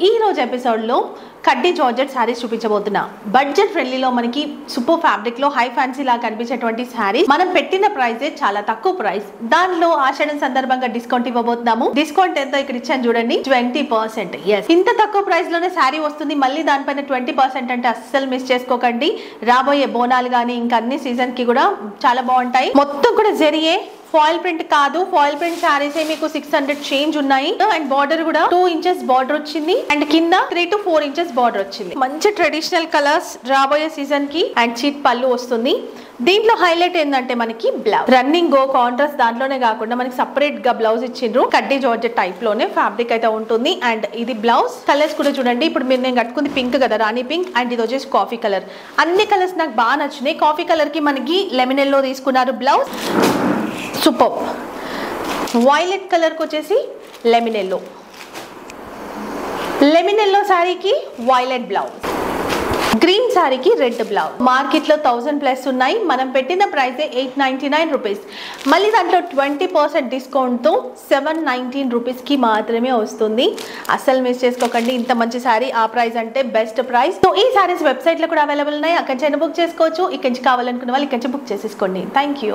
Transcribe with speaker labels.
Speaker 1: ఈ రోజు ఎపిసోడ్ లో కడ్డీ జార్జెట్ సారీస్ చూపించబోతున్నా. బడ్జెట్ ఫ్రెండ్లీలో మనకి సూపర్ ఫ్యాబ్రిక్ లో హై ఫ్యాన్సీ లాగా కనిపించేటువంటి సారీస్ మనం పెట్టిన ప్రైస్ చాలా తక్కువ ప్రైస్. దాంట్లో ఆషాఢం సందర్భంగా డిస్కౌంట్ ఇవ్వబోతున్నాము. డిస్కౌంట్ ఎంతో ఇక్కడ ఇచ్చాను చూడండి, 20%. ఇంత తక్కువ ప్రైస్ లోనే సారీ వస్తుంది, మళ్ళీ దానిపైన 20% అంటే అస్సలు మిస్ చేసుకోకండి. రాబోయే బోనాలు గానీ ఇంకా అన్ని సీజన్ కి కూడా చాలా బాగుంటాయి. మొత్తం కూడా జరిగే ఫాయిల్ ప్రింట్ కాదు, ఫాయిల్ ప్రింట్ సారీస్ మీకు 600 చేంజ్ ఉన్నాయి. అండ్ బార్డర్ కూడా 2 ఇంచెస్ బార్డర్ వచ్చింది అండ్ కింద 3 to 4 ఇంచెస్ బార్డర్ వచ్చింది. మంచి ట్రెడిషనల్ కలర్స్ రాబోయే సీజన్ కి. అండ్ చీట్ పళ్ళు వస్తుంది. దీంట్లో హైలైట్ ఏంటంటే మనకి బ్లౌజ్ రన్నింగ్ గో కాంట్రాస్ట్ దాంట్లోనే కాకుండా మనకి సపరేట్ గా బ్లౌజ్ ఇచ్చిండ్రు. కడ్డీ జార్జెట్ టైప్ లోనే ఫ్యాబ్రిక్ అయితే ఉంటుంది. అండ్ ఇది బ్లౌజ్ కలర్స్ కూడా చూడండి. ఇప్పుడు మీరు నేను కట్టుకుంది పింక్ కదా, రాణి పింక్. అండ్ ఇది వచ్చేసి కాఫీ కలర్. అన్ని కలర్స్ నాకు బాగా నచ్చినాయి. కాఫీ కలర్ కి మనకి లెమన్ ఎల్లో తీసుకున్నారు బ్లౌజ్. సూపర్. వైలెట్ కలర్ కి వచ్చేసి లెమన్ ఎల్లో, లెమన్ ఎల్లో సారీకి వైలెట్ బ్లౌజ్, గ్రీన్ సారీకి రెడ్ బ్లౌజ్. మార్కెట్ లో 1000+ ఉన్నాయి. మనం పెట్టిన ప్రైస్ 899 రూపీస్. మళ్ళీ దాంట్లో 20% డిస్కౌంట్ తో 719 రూపీస్ కి మాత్రమే వస్తుంది. అస్సలు మిస్ చేసుకోకండి. ఇంత మంచి సారీ ఆ ప్రైస్ అంటే బెస్ట్ ప్రైస్. సో ఈ సారీస్ వెబ్సైట్ లో కూడా అవైలబుల్ ఉన్నాయి. అక్కడి నుంచి బుక్ చేసుకోవచ్చు. ఇక్కడి నుంచి కావాలనుకున్న వాళ్ళు ఇక్కడి నుంచి బుక్ చేసేసుకోండి. Thank you.